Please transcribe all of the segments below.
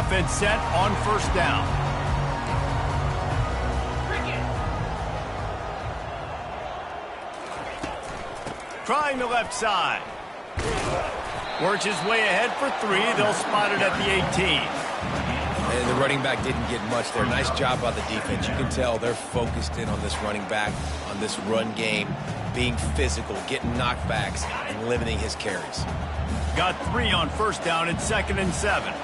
offense set on first down. Trying the left side. Works his way ahead for 3. They'll spot it at the 18. And the running back didn't get much there. Nice job by the defense. You can tell they're focused in on this running back, on this run game, being physical, getting knockbacks, and limiting his carries. Got 3 on first down. It's 2nd and 7.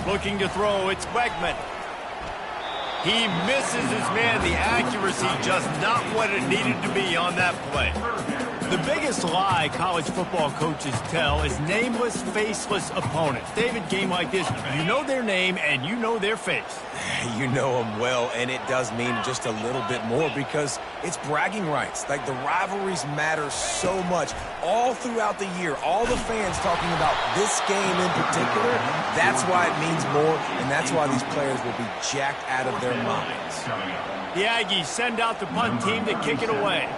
Looking to throw, it's Wegman. He misses his man. The accuracy just not what it needed to be on that play. The biggest lie college football coaches tell is nameless, faceless opponents. David, game like this, you know their name and you know their face. You know them well, and it does mean just a little bit more because it's bragging rights. Like, the rivalries matter so much all throughout the year. All the fans talking about this game in particular, that's why it means more, and that's why these players will be jacked out of their minds. The Aggies send out the punt team to kick it away.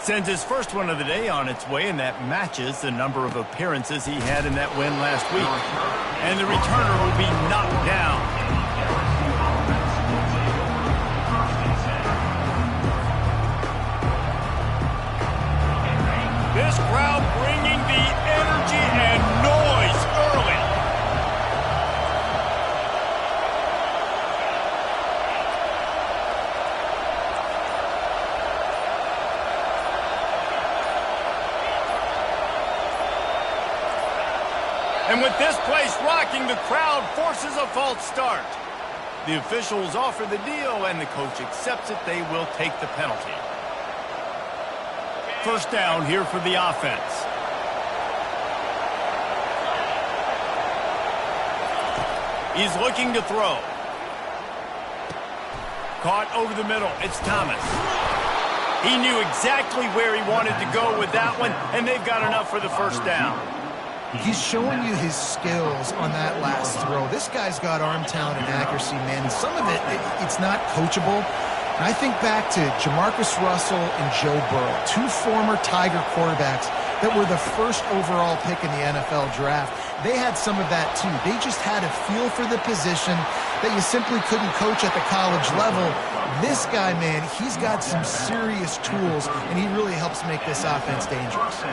Sends his first one of the day on its way, and that matches the number of appearances he had in that win last week. And the returner will be knocked down. This crowd bringing the energy and noise early. And with this place rocking, the crowd forces a false start. The officials offer the deal, and the coach accepts it. They will take the penalty. First down here for the offense. He's looking to throw. Caught over the middle. It's Thomas. He knew exactly where he wanted to go with that one, and they've got enough for the first down. He's showing you his skills on that last throw. This guy's got arm talent and accuracy, man. And some of it's not coachable. And I think back to Jamarcus Russell and Joe Burrow, 2 former Tiger quarterbacks that were the first overall pick in the NFL draft. They had some of that too. They just had a feel for the position that you simply couldn't coach at the college level. This guy, man, he's got some serious tools, and he really helps make this offense dangerous.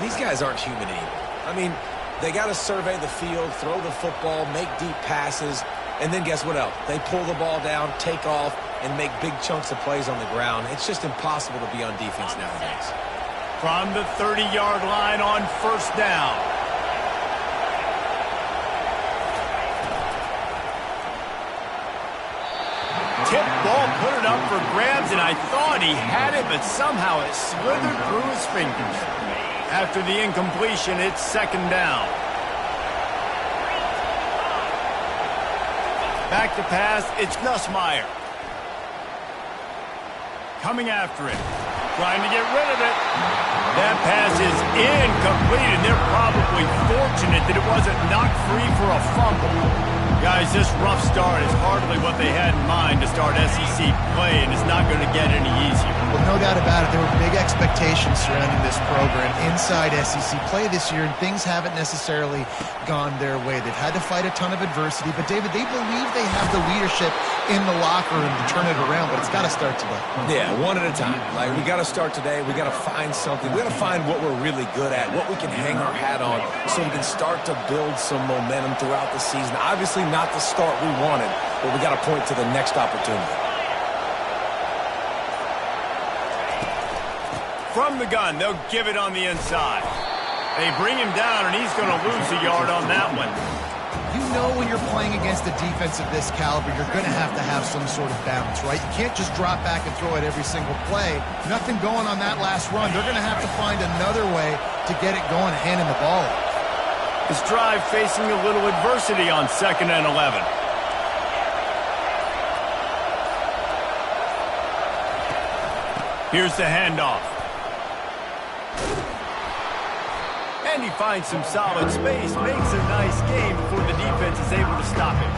These guys aren't human anymore. I mean, they got to survey the field, throw the football, make deep passes, and then guess what else? They pull the ball down, take off, and make big chunks of plays on the ground. It's just impossible to be on defense nowadays. From the 30-yard line on first down. Tip ball, put it up for grabs, and I thought he had it, but somehow it slithered through his fingers. After the incompletion, it's second down. Back to pass, it's Nussmeier. Coming after it. Trying to get rid of it. That pass is incomplete, and they're probably fortunate that it wasn't knocked free for a fumble. Guys, this rough start is hardly what they had in mind to start SEC play, and it's not going to get any easier. Well, no doubt about it. There were big expectations surrounding this program inside SEC play this year, and things haven't necessarily gone their way. They've had to fight a ton of adversity, but, David, they believe they have the leadership in the locker room to turn it around, but it's got to start today. Yeah, one at a time. Like, we got to start today. We got to find something. We got to find what we're really good at, what we can hang our hat on, so we can start to build some momentum throughout the season. Obviously, not the start we wanted, but we got to point to the next opportunity. From the gun, they'll give it on the inside. They bring him down, and he's going to lose a yard on that one. You know when you're playing against a defense of this caliber, you're going to have some sort of balance, right? You can't just drop back and throw it every single play. Nothing going on that last run. They're going to have to find another way to get it going, handing the ball off. This drive facing a little adversity on 2nd and 11. Here's the handoff. And he finds some solid space, makes a nice game before the defense is able to stop him.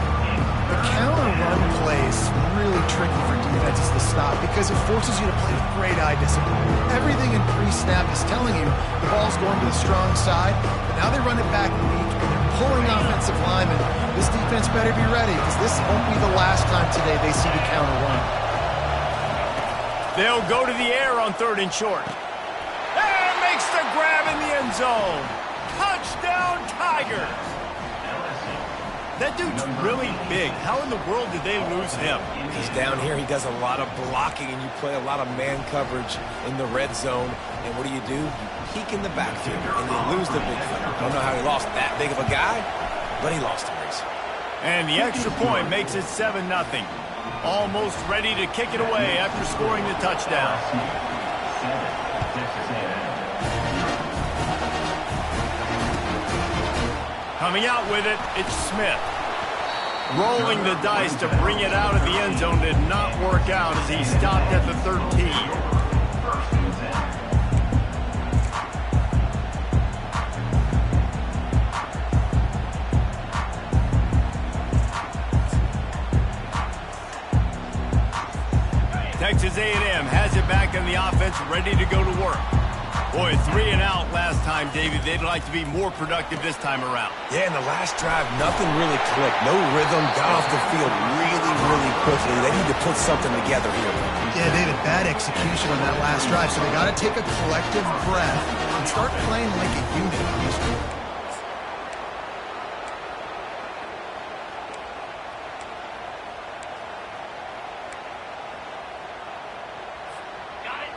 The counter run play is really tricky for defenses to stop because it forces you to play with great eye discipline. Everything in pre-snap is telling you the ball's going to the strong side, but now they run it back weak and they're pulling offensive linemen. This defense better be ready because this won't be the last time today they see the counter run. They'll go to the air on 3rd and short. And makes the grab in the end zone. Touchdown, Tigers. That dude's really big. How in the world did they lose him? He's down here. He does a lot of blocking, and you play a lot of man coverage in the red zone. And what do? You peek in the backfield, and you lose the big fella. I don't know how he lost that big of a guy, but he lost him. And the extra point makes it 7-0. Almost ready to kick it away after scoring the touchdown. Coming out with it, it's Smith. Rolling the dice to bring it out of the end zone did not work out as he stopped at the 13. Texas A&M has it back in the offense, ready to go to work. Boy, 3 and out last time, David. They'd like to be more productive this time around. Yeah, in the last drive, nothing really clicked. No rhythm, got off the field really quickly. They need to put something together here. Yeah, David, bad execution on that last drive, so they got to take a collective breath and start playing like a unit on this field.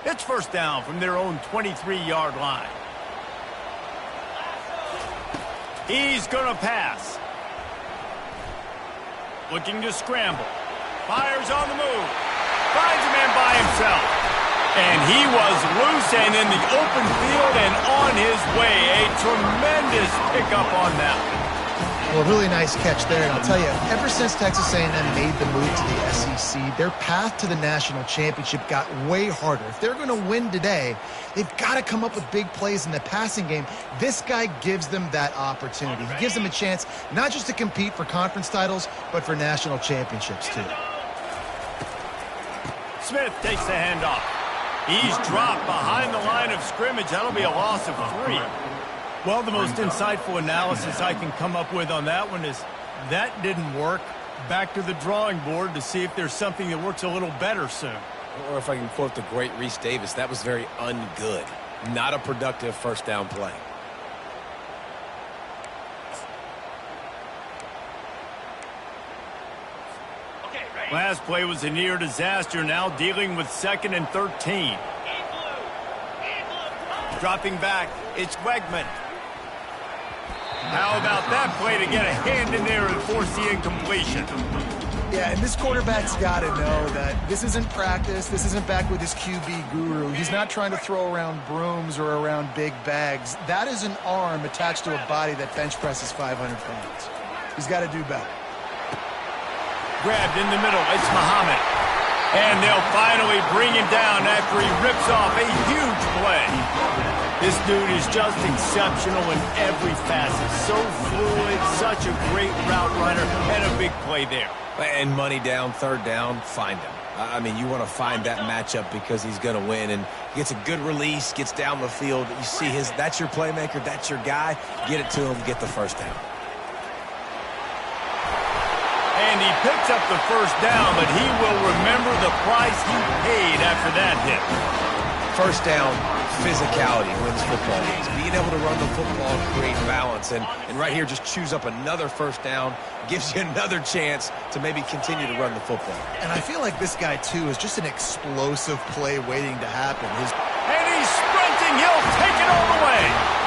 It's 1st down from their own 23-yard line. He's going to pass. Looking to scramble. Fires on the move. Finds a man by himself. And he was loose and in the open field and on his way. A tremendous pickup on that one. Well, really nice catch there, and I'll tell you, ever since Texas A&M made the move to the SEC, their path to the national championship got way harder. If they're going to win today, they've got to come up with big plays in the passing game. This guy gives them that opportunity. He gives them a chance not just to compete for conference titles, but for national championships, too. Smith takes the handoff. He's dropped behind the line of scrimmage. That'll be a loss of 3. Well, the most insightful analysis I can come up with on that one is that didn't work. Back to the drawing board to see if there's something that works a little better soon. Or if I can quote the great Reese Davis, that was very ungood. Not a productive 1st down play. Last play was a near disaster, now dealing with 2nd and 13. Dropping back, it's Wegman. How about that play to get a hand in there and force the incompletion? Yeah, and this quarterback's got to know that this isn't practice. This isn't back with his QB guru. He's not trying to throw around brooms or around big bags. That is an arm attached to a body that bench presses 500 pounds. He's got to do better. Grabbed in the middle, it's Muhammad. And they'll finally bring him down after he rips off a huge play. This dude is just exceptional in every facet. So fluid, such a great route runner, and a big play there. And money down, 3rd down, find him. I mean, you want to find that matchup because he's going to win. And gets a good release, gets down the field. You see that's your playmaker, that's your guy. Get it to him, get the 1st down. And he picks up the 1st down, but he will remember the price he paid after that hit. 1st down, physicality wins football games. Being able to run the football, create balance. And right here, just choose up another 1st down, gives you another chance to maybe continue to run the football. And I feel like this guy, too, is just an explosive play waiting to happen. And he's sprinting. He'll take it all the way.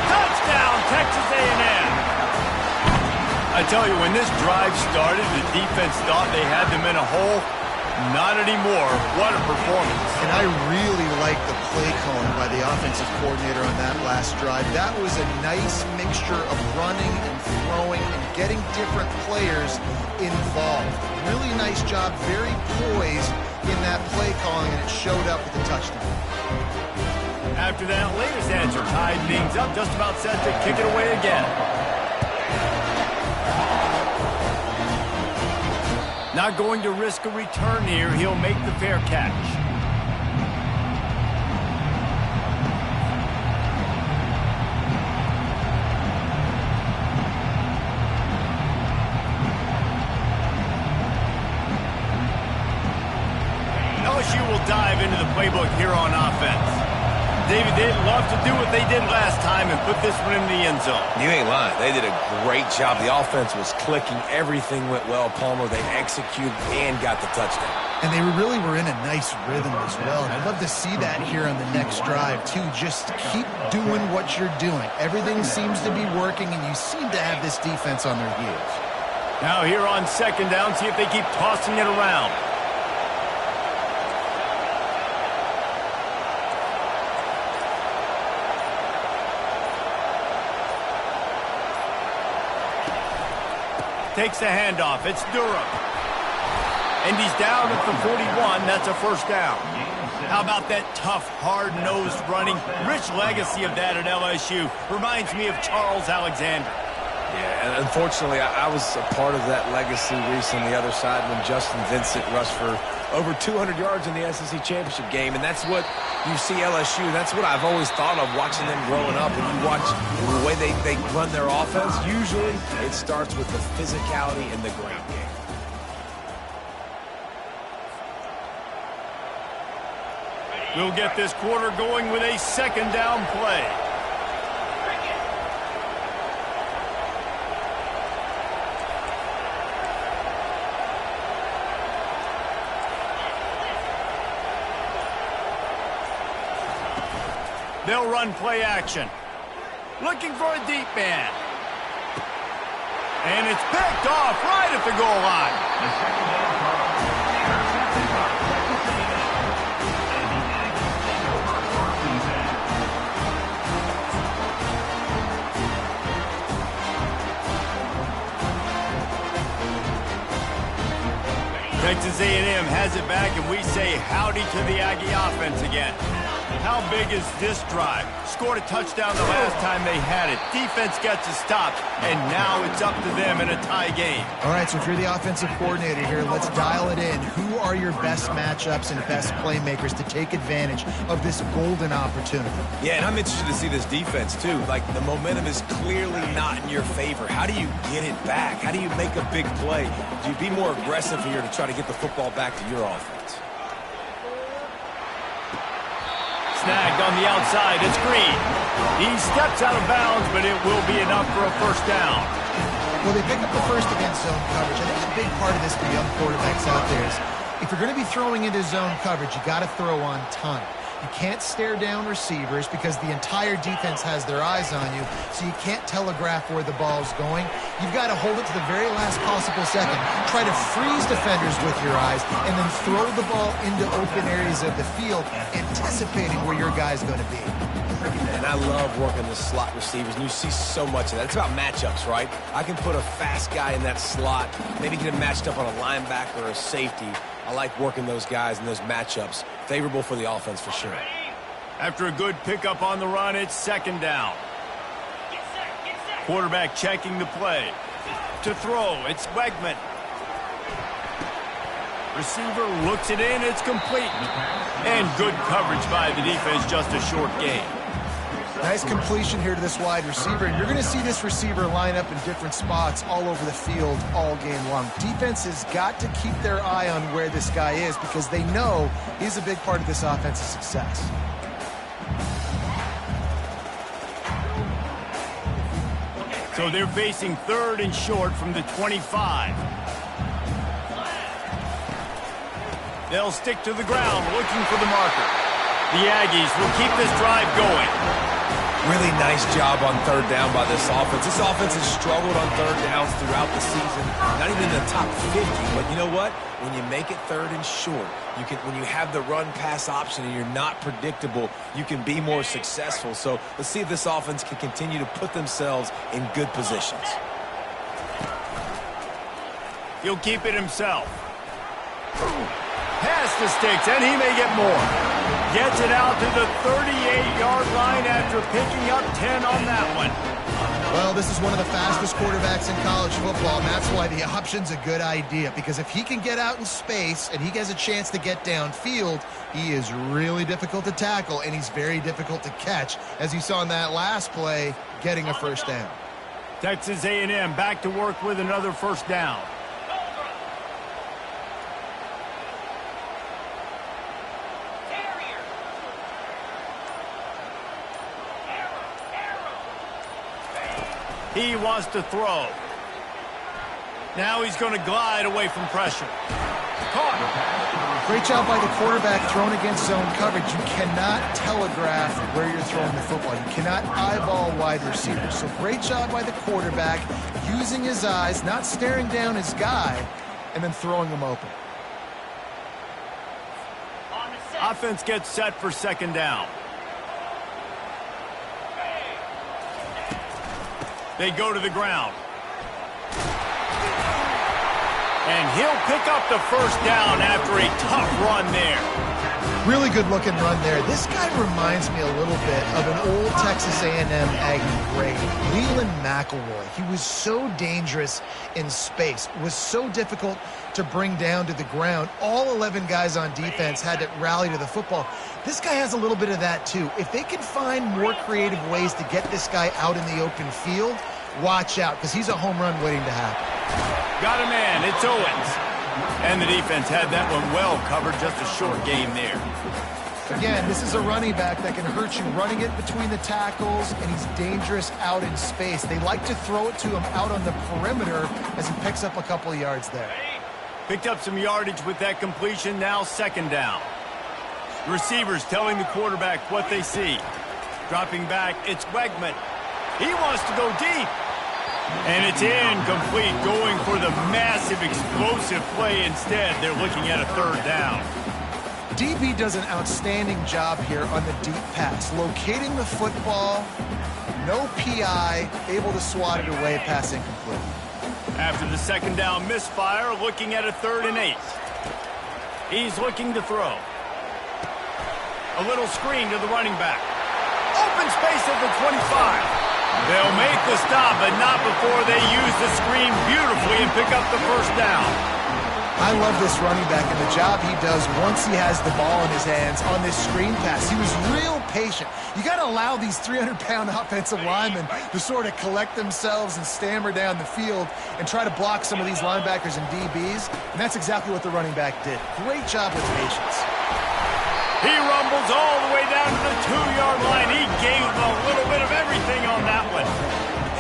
Touchdown, Texas A&M. I tell you, when this drive started, the defense thought they had them in a hole. Not anymore. What a performance. And I really like the play calling by the offensive coordinator on that last drive. That was a nice mixture of running and throwing and getting different players involved. Really nice job, very poised in that play calling, and it showed up with the touchdown. After that latest answer tied things up, just about set to kick it away again. Not going to risk a return here. He'll make the fair catch. LSU will dive into the playbook here on offense. David, they'd love to do what they did last time and put this one in the end zone. You ain't lying. They did a great job. The offense was clicking. Everything went well, Palmer. They executed and got the touchdown. And they really were in a nice rhythm as well. And I'd love to see that here on the next drive, too. Just keep doing what you're doing. Everything seems to be working, and you seem to have this defense on their heels. Now here on second down, see if they keep tossing it around. Takes the handoff. It's Durham. And he's down at the 41. That's a first down. How about that tough, hard-nosed running? Rich legacy of that at LSU. Reminds me of Charles Alexander. Yeah, and unfortunately, I was a part of that legacy Reese on the other side when Justin Vincent rushed for over 200 yards in the SEC Championship game, and that's what you see LSU. That's what I've always thought of watching them growing up. When you watch the way they run their offense, usually it starts with the physicality in the ground game. We'll get this quarter going with a second down play. They'll run play action. Looking for a deep man. And it's picked off right at the goal line. Texas A&M has it back, and we say howdy to the Aggie offense again. How big is this drive? Scored a touchdown the last time they had it. Defense gets a stop, and now it's up to them in a tie game. All right, so if you're the offensive coordinator here, let's dial it in. Who are your best matchups and best playmakers to take advantage of this golden opportunity? Yeah, and I'm interested to see this defense, too. Like, the momentum is clearly not in your favor. How do you get it back? How do you make a big play? Do you be more aggressive here to try to get the football back to your offense? Snagged on the outside. It's Green. He steps out of bounds, but it will be enough for a first down. Well, they pick up the first against zone coverage. I think a big part of this for young quarterbacks out there is if you're going to be throwing into zone coverage, you got to throw on time. You can't stare down receivers because the entire defense has their eyes on you, so you can't telegraph where the ball's going. You've got to hold it to the very last possible second. Try to freeze defenders with your eyes, and then throw the ball into open areas of the field, anticipating where your guy's going to be. And I love working the slot receivers, and you see so much of that. It's about matchups, right? I can put a fast guy in that slot, maybe get him matched up on a linebacker or a safety. I like working those guys in those matchups. Favorable for the offense for sure. After a good pickup on the run, it's second down. Quarterback checking the play. To throw, it's Wegman. Receiver looks it in, it's complete. And good coverage by the defense, just a short gain. Nice completion here to this wide receiver, and you're going to see this receiver line up in different spots all over the field all game long. Defense has got to keep their eye on where this guy is because they know he's a big part of this offense's success. So they're facing third and short from the 25. They'll stick to the ground looking for the marker. The Aggies will keep this drive going. Really nice job on third down by this offense. This offense has struggled on third downs throughout the season. Not even in the top 50, but you know what? When you make it third and short, when you have the run-pass option and you're not predictable, you can be more successful. So let's see if this offense can continue to put themselves in good positions. He'll keep it himself. Pass the sticks, and he may get more. Gets it out to the 38-yard line after picking up 10 on that one. Well, this is one of the fastest quarterbacks in college football, and that's why the option's a good idea. Because if he can get out in space and he has a chance to get downfield, he is really difficult to tackle, and he's very difficult to catch, as you saw in that last play, getting a first down. Texas A&M back to work with another first down. He wants to throw. Now he's going to glide away from pressure. Caught. Great job by the quarterback thrown against zone coverage. You cannot telegraph where you're throwing the football. You cannot eyeball wide receivers. So great job by the quarterback using his eyes, not staring down his guy, and then throwing him open. Offense gets set for second down. They go to the ground. And he'll pick up the first down after a tough run there. Really good looking run there. This guy reminds me a little bit of an old Texas A&M Aggie great, Leland McElroy. He was so dangerous in space, was so difficult to bring down to the ground. All 11 guys on defense had to rally to the football. This guy has a little bit of that too. If they can find more creative ways to get this guy out in the open field, watch out, because he's a home run waiting to happen. Got a man, it's Owens. And the defense had that one well covered, just a short game there. Again, this is a running back that can hurt you running it between the tackles, and he's dangerous out in space. They like to throw it to him out on the perimeter as he picks up a couple of yards there. Picked up some yardage with that completion, now second down. The receivers telling the quarterback what they see. Dropping back, it's Wegman. He wants to go deep. And it's incomplete, going for the massive explosive play instead. They're looking at a third down. DB does an outstanding job here on the deep pass, locating the football, no PI, able to swat it away, pass incomplete. After the second down misfire, looking at a 3rd and 8. He's looking to throw. A little screen to the running back. Open space at the 25. They'll make the stop, but not before they use the screen beautifully and pick up the first down. I love this running back and the job he does once he has the ball in his hands on this screen pass. He was real patient. You got to allow these 300-pound offensive linemen to sort of collect themselves and stammer down the field and try to block some of these linebackers and DBs, and that's exactly what the running back did. Great job with patience. He rumbles all the way down to the 2-yard line. He gave a little bit of everything on that one.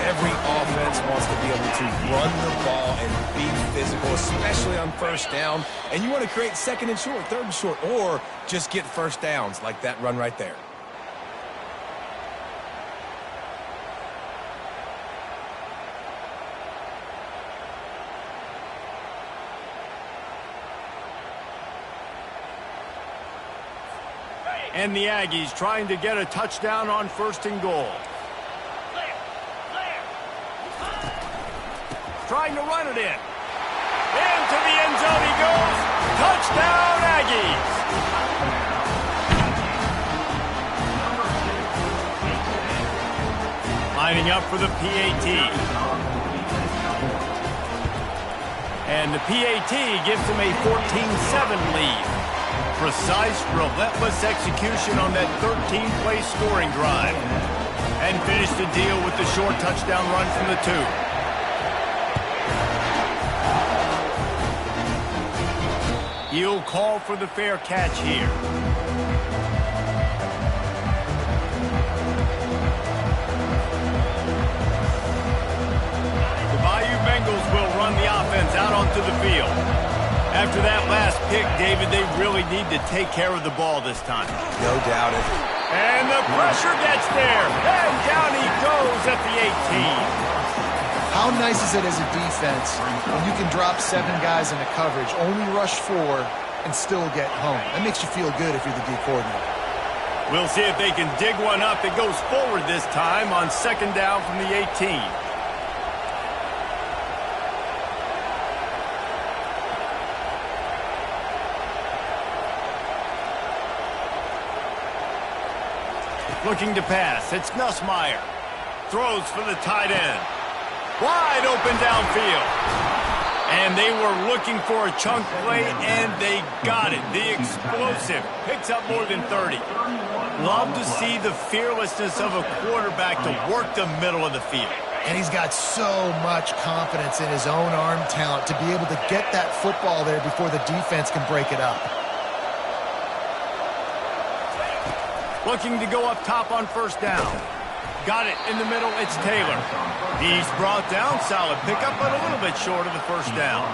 Every offense wants to be able to run the ball and be physical, especially on first down. And you want to create 2nd and short, 3rd and short, or just get first downs like that run right there. And the Aggies trying to get a touchdown on 1st and goal. Trying to run it in. Into the end zone he goes. Touchdown, Aggies. Lining up for the PAT. And the PAT gives him a 14-7 lead. Precise, relentless execution on that 13-play scoring drive. And finished the deal with the short touchdown run from the 2. He'll call for the fair catch here. The Bayou Bengals will run the offense out onto the field. After that last pick, David, they really need to take care of the ball this time. No doubt it. And the pressure gets there. And down he goes at the 18. How nice is it as a defense when you can drop 7 guys into coverage, only rush 4, and still get home? That makes you feel good if you're the D coordinator. We'll see if they can dig one up that goes forward this time on second down from the 18. Looking to pass. It's Nussmeier. Throws for the tight end. Wide open downfield. And they were looking for a chunk play, and they got it. The explosive picks up more than 30. Love to see the fearlessness of a quarterback to work the middle of the field. And he's got so much confidence in his own arm talent to be able to get that football there before the defense can break it up. Looking to go up top on first down. Got it in the middle. It's Taylor. He's brought down. Solid pickup, but a little bit short of the first down.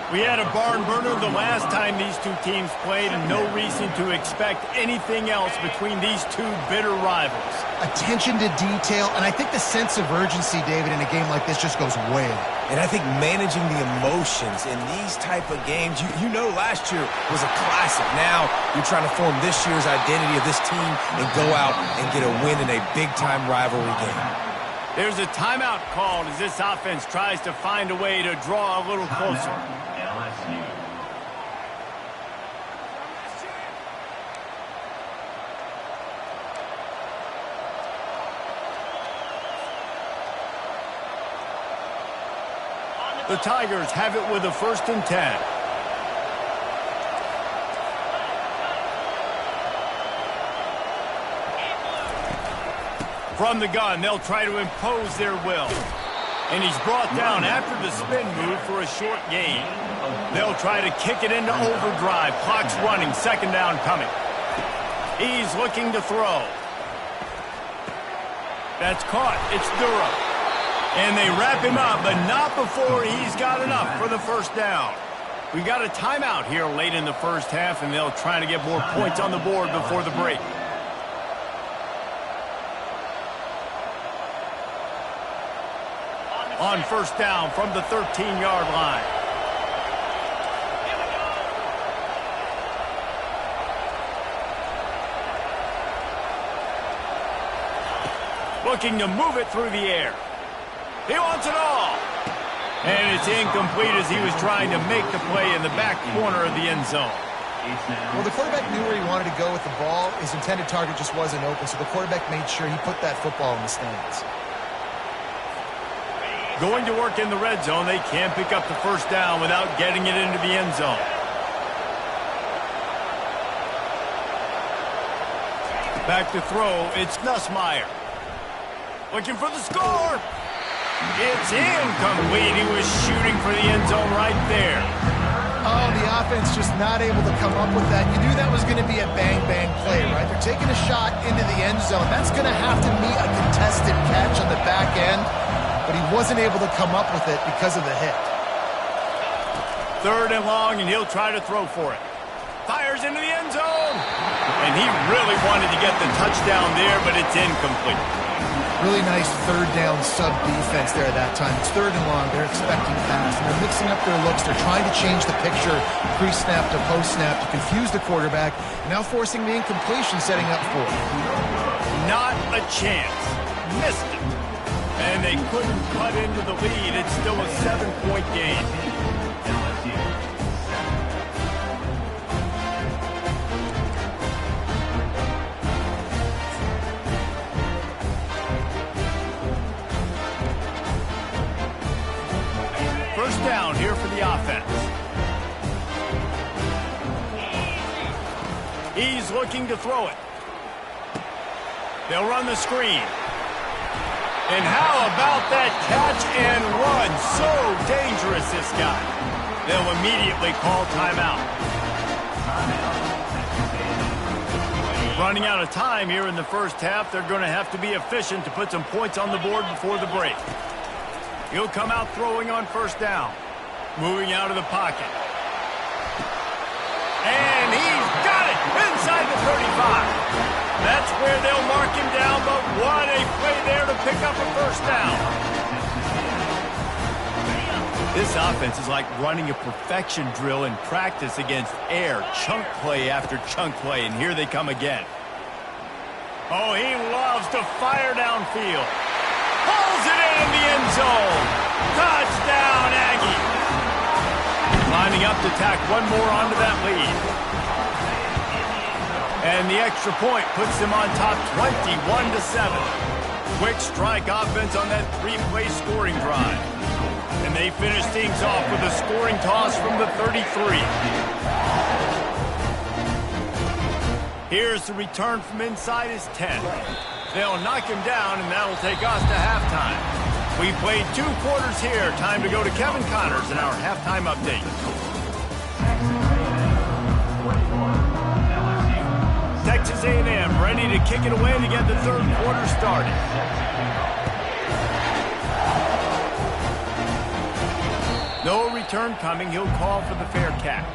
We had a barn burner the last time these two teams played, and no reason to expect anything else between these two bitter rivals. Attention to detail, and I think the sense of urgency, David, in a game like this just goes way up. And I think managing the emotions in these type of games, you know last year was a classic. Now you're trying to form this year's identity of this team and go out and get a win in a big-time rivalry game. There's a timeout called as this offense tries to find a way to draw a little closer. The Tigers have it with a 1st and 10. From the gun, they'll try to impose their will. And he's brought down after the spin move for a short gain. They'll try to kick it into overdrive. Clock's running, 2nd down coming. He's looking to throw. That's caught. It's Durham. And they wrap him up, but not before he's got enough for the 1st down. We got a timeout here late in the first half, and they'll try to get more points on the board before the break. On 1st down from the 13-yard line. Looking to move it through the air. He wants it all. And it's incomplete as he was trying to make the play in the back corner of the end zone. Well, the quarterback knew where he wanted to go with the ball. His intended target just wasn't open, so the quarterback made sure he put that football in the stands. Going to work in the red zone. They can't pick up the 1st down without getting it into the end zone. Back to throw. It's Nussmeier. Looking for the score. It's incomplete. He was shooting for the end zone right there. Oh, the offense just not able to come up with that. You knew that was going to be a bang-bang play, right? They're taking a shot into the end zone. That's going to have to meet a contested catch on the back end, but he wasn't able to come up with it because of the hit. 3rd and long, and he'll try to throw for it. Fires into the end zone. And he really wanted to get the touchdown there, but it's incomplete. Really nice 3rd down sub-defense there at that time. It's 3rd and long. They're expecting pass. And they're mixing up their looks. They're trying to change the picture pre-snap to post-snap to confuse the quarterback. Now forcing the incompletion, setting up for it. Not a chance. Missed it. And they couldn't cut into the lead. It's still a 7-point game. Down here for the offense. He's looking to throw it. They'll run the screen. And how about that catch and run? So dangerous, this guy. They'll immediately call timeout. Running out of time here in the first half. They're going to have to be efficient to put some points on the board before the break. He'll come out throwing on 1st down. Moving out of the pocket. And he's got it inside the 35. That's where they'll mark him down, but what a play there to pick up a 1st down. This offense is like running a perfection drill in practice against air. Chunk play after chunk play, and here they come again. Oh, he loves to fire downfield. Pulls it in the end zone. Touchdown, Aggie. Lining up to tack one more onto that lead. And the extra point puts them on top 21-7. Quick strike offense on that three-play scoring drive. And they finish things off with a scoring toss from the 33. Here's the return from inside his 10. They'll knock him down, and that'll take us to halftime. We played 2 quarters here. Time to go to Kevin Connors in our halftime update. Texas A&M ready to kick it away to get the third quarter started. No return coming. He'll call for the fair catch.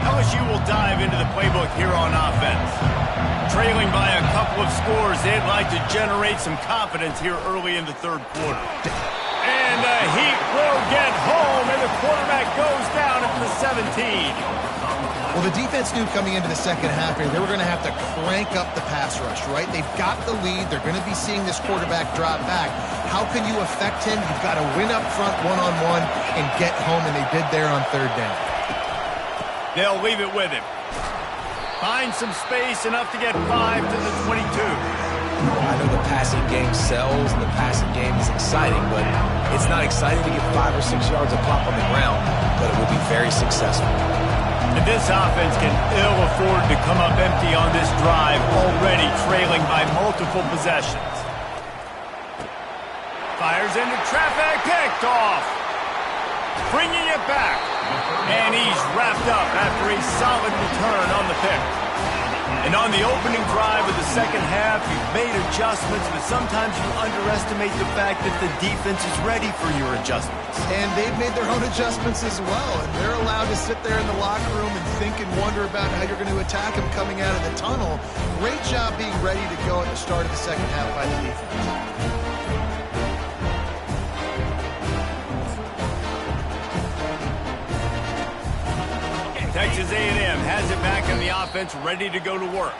LSU will dive into the playbook here on offense. Trailing by a couple of scores, they'd like to generate some confidence here early in the third quarter. And the Heat will get home, and the quarterback goes down at the 17. Well, the defense knew coming into the second half here, they were going to have to crank up the pass rush, right? They've got the lead. They're going to be seeing this quarterback drop back. How can you affect him? You've got to win up front one-on-one and get home, and they did there on third down. They'll leave it with him. Find some space, enough to get 5 to the 22. I know the passing game sells and the passing game is exciting, but it's not exciting to get 5 or 6 yards of pop on the ground, but it will be very successful. And this offense can ill afford to come up empty on this drive, already trailing by multiple possessions. Fires into traffic, picked off. Bringing it back. And he's wrapped up after a solid return on the pick. And on the opening drive of the second half, you've made adjustments, but sometimes you underestimate the fact that the defense is ready for your adjustments. And they've made their own adjustments as well, and they're allowed to sit there in the locker room and think and wonder about how you're going to attack them coming out of the tunnel. Great job being ready to go at the start of the second half by the defense. Texas A&M has it back in the offense, ready to go to work.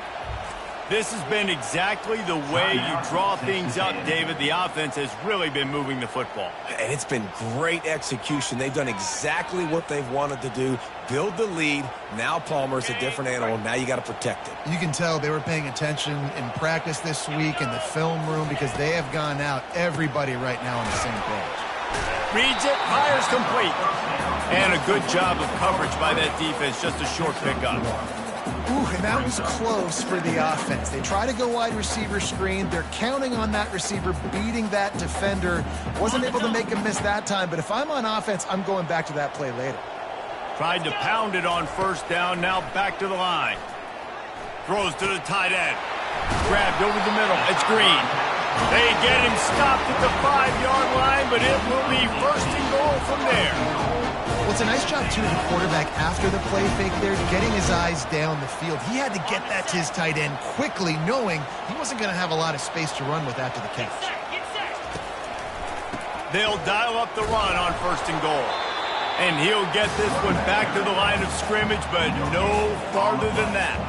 This has been exactly the way you draw things up, David. The offense has really been moving the football. And it's been great execution. They've done exactly what they've wanted to do. Build the lead. Now Palmer's a different animal. Now you got to protect it. You can tell they were paying attention in practice this week in the film room because they have gone out, everybody right now on the same page. Reads it, fires complete. And a good job of coverage by that defense, just a short pickup. Ooh, and that was close for the offense. They try to go wide receiver screen. They're counting on that receiver beating that defender. Wasn't able to make him miss that time, but if I'm on offense, I'm going back to that play later. Tried to pound it on first down, now back to the line. Throws to the tight end. Grabbed over the middle. It's Green. They get him stopped at the 5-yard line, but it will be first and goal from there. Well, it's a nice job, too, of the quarterback after the play fake there, getting his eyes down the field. He had to get that to his tight end quickly, knowing he wasn't going to have a lot of space to run with after the catch. They'll dial up the run on first and goal. And he'll get this one back to the line of scrimmage, but no farther than that.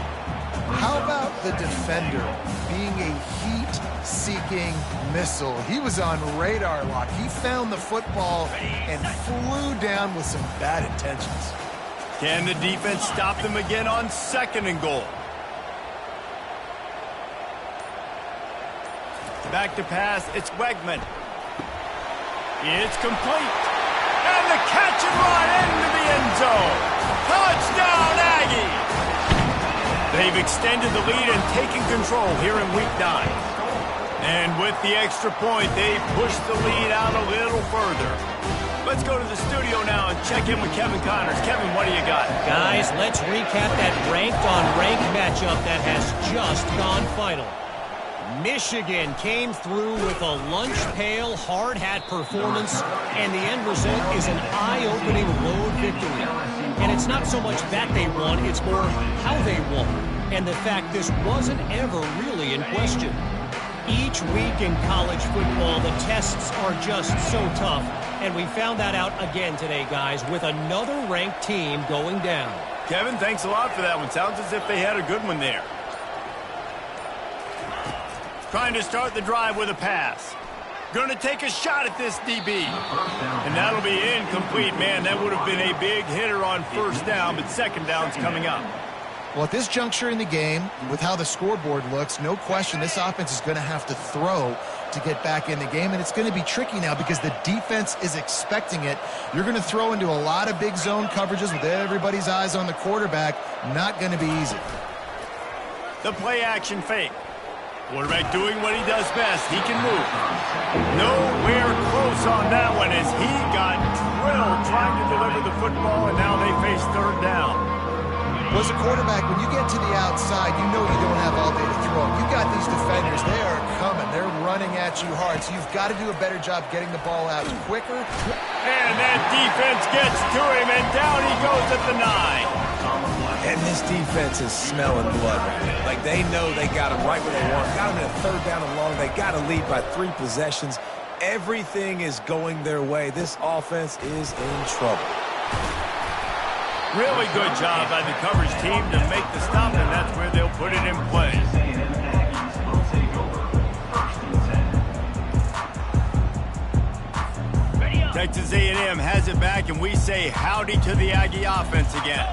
How about the defender being a heat-seeking missile? He was on radar lock. He found the football and flew down with some bad intentions. Can the defense stop them again on second and goal? Back to pass, it's Wegman. It's complete. And the catch and run into the end zone. Touchdown, Aggie! They've extended the lead and taken control here in Week 9. And with the extra point, they push the lead out a little further. Let's go to the studio now and check in with Kevin Connors. Kevin, what do you got? Guys, let's recap that ranked-on-ranked matchup that has just gone final. Michigan came through with a lunch pail, hard hat performance, and the end result is an eye-opening road victory. And it's not so much that they won, it's more how they won, and the fact this wasn't ever really in question. Each week in college football, the tests are just so tough, and we found that out again today, guys, with another ranked team going down. Kevin, thanks a lot for that one. Sounds as if they had a good one there. Trying to start the drive with a pass. Going to take a shot at this DB. And that'll be incomplete, man. That would have been a big hitter on first down, but second down's coming up. Well, at this juncture in the game, with how the scoreboard looks, no question this offense is going to have to throw to get back in the game, and it's going to be tricky now because the defense is expecting it. You're going to throw into a lot of big zone coverages with everybody's eyes on the quarterback. Not going to be easy. The play-action fake. Quarterback doing what he does best. He can move. Nowhere close on that one as he got drilled trying to deliver the football, and now they face third down. Well, as a quarterback, when you get to the outside, you know you don't have all day to throw. You got these defenders. They are coming. They're running at you hard, so you've got to do a better job getting the ball out quicker. And that defense gets to him, and down he goes at the 9. And this defense is smelling blood right now. Like, they know they got him right where they want. Got him in a third down and long. They got to lead by 3 possessions. Everything is going their way. This offense is in trouble. Really good job by the coverage team to make the stop, and that's where they'll put it in play. Texas A&M has it back, and we say howdy to the Aggie offense again.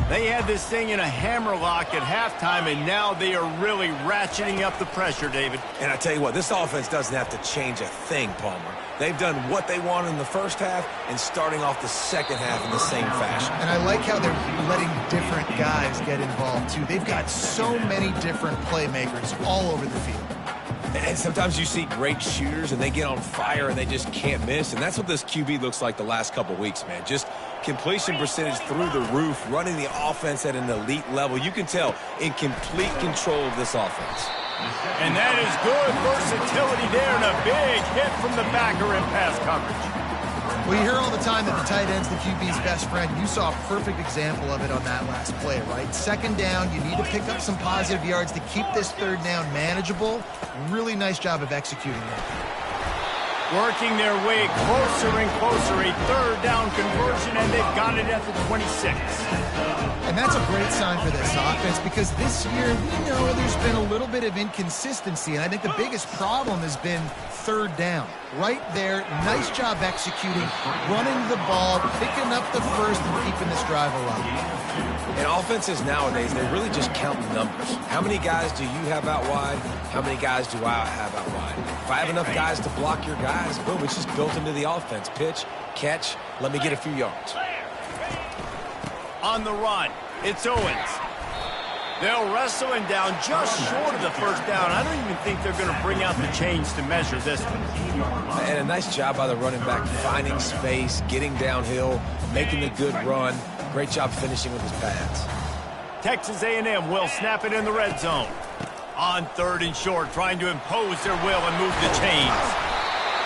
They had this thing in a hammerlock at halftime, and now they are really ratcheting up the pressure, David. And I tell you what, this offense doesn't have to change a thing, Palmer. They've done what they wanted in the first half and starting off the second half in the same fashion. And I like how they're letting different guys get involved, too. They've got so many different playmakers all over the field. And sometimes you see great shooters, and they get on fire, and they just can't miss. And that's what this QB looks like the last couple weeks, man. Just completion percentage through the roof, running the offense at an elite level. You can tell in complete control of this offense. And that is good versatility there, and a big hit from the backer in pass coverage. Well, you hear all the time that the tight end's the QB's best friend. You saw a perfect example of it on that last play, right? Second down, you need to pick up some positive yards to keep this third down manageable. Really nice job of executing that. Working their way closer and closer, a third down conversion, and they've got it at the 26. And that's a great sign for this offense because this year, we know there's been a little bit of inconsistency, and I think the biggest problem has been third down. Right there, nice job executing, running the ball, picking up the first, and keeping this drive alive. And offenses nowadays, they really just count numbers. How many guys do you have out wide? How many guys do I have out wide? If I have enough guys to block your guys, boom, it's just built into the offense. Pitch, catch, let me get a few yards. On the run, it's Owens. They'll wrestle him down just short of the first down. I don't even think they're going to bring out the chains to measure this one. And a nice job by the running back, finding space, getting downhill, making a good run. Great job finishing with his pads. Texas A&M will snap it in the red zone. On third and short, trying to impose their will and move the chains.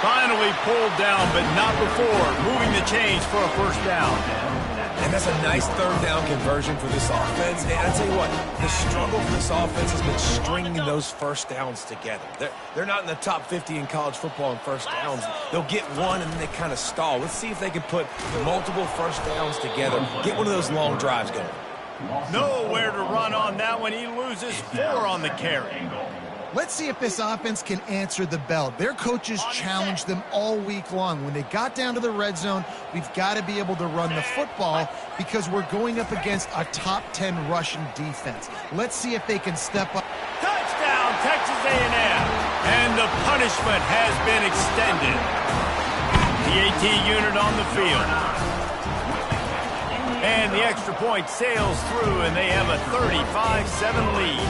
Finally pulled down, but not before moving the chains for a first down. And that's a nice third down conversion for this offense. And I tell you what, the struggle for this offense has been stringing those first downs together. They're not in the top 50 in college football in first downs. They'll get one and then they kind of stall. Let's see if they can put multiple first downs together, get one of those long drives going. Nowhere to run on that one. He loses 4 on the carry. Let's see if this offense can answer the bell. Their coaches challenged them all week long. When they got down to the red zone, we've got to be able to run the football because we're going up against a top 10 Russian defense. Let's see if they can step up. Touchdown, Texas A&M. And the punishment has been extended. The AT unit on the field. And the extra point sails through, and they have a 35-7 lead.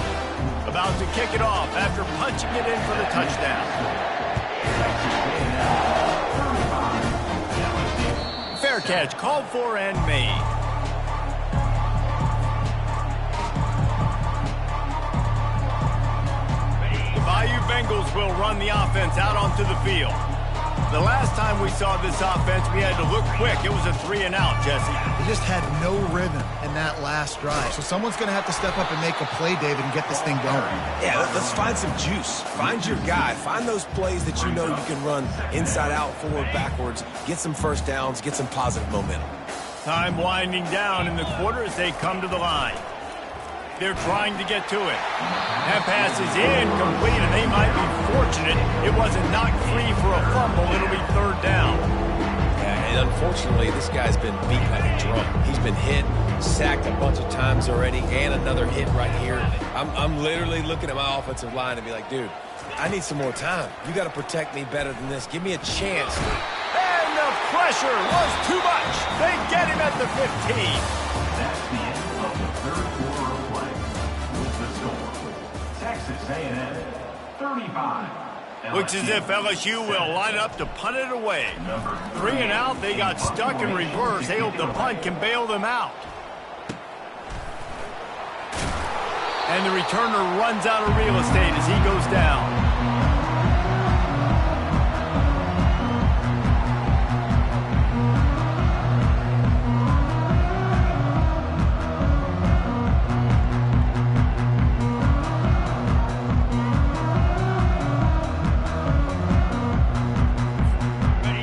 About to kick it off after punching it in for the touchdown. Fair catch called for and made. The Bayou Bengals will run the offense out onto the field. The last time we saw this offense, we had to look quick. It was a 3-and-out, Jesse. They just had no rhythm in that last drive. So someone's going to have to step up and make a play, David, and get this thing going. Yeah, let's find some juice. Find your guy. Find those plays that you know you can run inside out, forward, backwards. Get some first downs. Get some positive momentum. Time winding down in the quarter as they come to the line. They're trying to get to it. That pass is incomplete, and they might be fortunate it wasn't knocked free for a fumble. It'll be third down. Yeah, and unfortunately, this guy's been beat like a drum. He's been hit, sacked a bunch of times already, and another hit right here. I'm literally looking at my offensive line and be like, dude, I need some more time. You got to protect me better than this. Give me a chance. And the pressure was too much. They get him at the 15. That's the end of the third quarter of play. With the score, Texas A&M 35. Looks as if LSU will line up to punt it away. 3 and out, they got stuck in reverse. They hope the punt can bail them out. And the returner runs out of real estate as he goes down.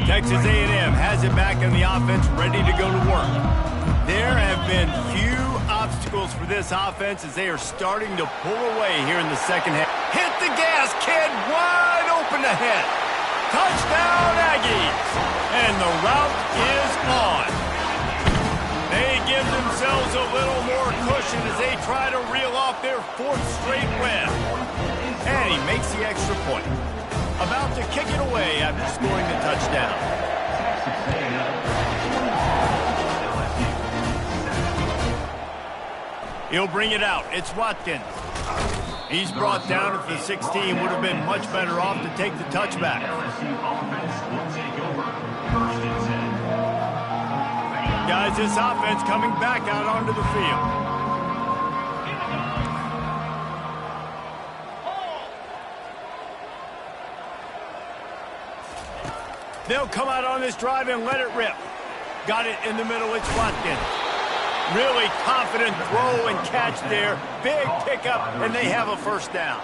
Texas A&M has it back in the offense, ready to go to work. There have been few obstacles for this offense as they are starting to pull away here in the second half. Hit the gas, kid, wide open ahead. Touchdown, Aggies. And the route is on. They give themselves a little more cushion as they try to reel off their 4th straight win. And he makes the extra point. About to kick it away after scoring the touchdown. He'll bring it out. It's Watkins. He's brought down at the 16. Would have been much better off to take the touchback. Guys, this offense coming back out onto the field. They'll come out on this drive and let it rip. Got it in the middle. It's Watkins. Really confident throw and catch there. Big pickup, and they have a first down.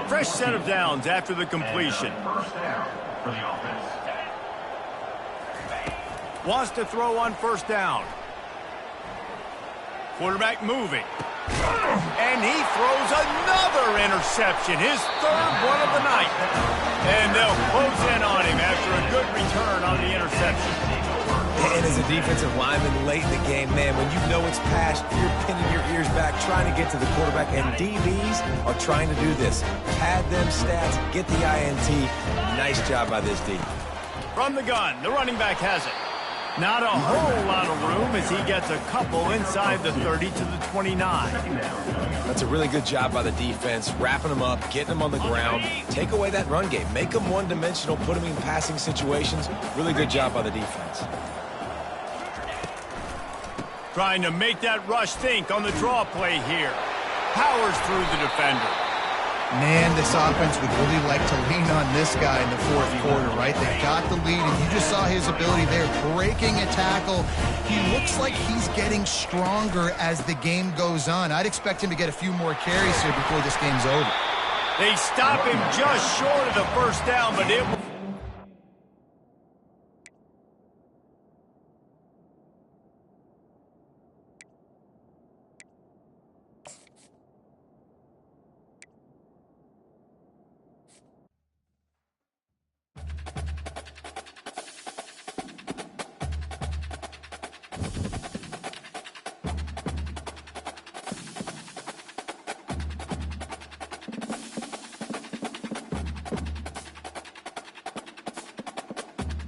Fresh set of downs after the completion. First down for the offense. Wants to throw on first down. Quarterback moving. And he throws another interception, his 3rd one of the night. And they'll close in on him after a good return on the interception. And as a defensive lineman late in the game, man, when you know it's past, you're pinning your ears back, trying to get to the quarterback, and DBs are trying to do this. Pad them stats, get the INT. Nice job by this D. From the gun, the running back has it. Not a whole lot of room as he gets a couple inside the 30 to the 29. That's a really good job by the defense, wrapping them up, getting them on the ground. Take away that run game. Make them one-dimensional, put them in passing situations. Really good job by the defense. Trying to make that rush think on the draw play here. Powers through the defender. Man, this offense would really like to lean on this guy in the 4th quarter, right? They got the lead, and you just saw his ability there, breaking a tackle. He looks like he's getting stronger as the game goes on. I'd expect him to get a few more carries here before this game's over. They stop him just short of the first down, but it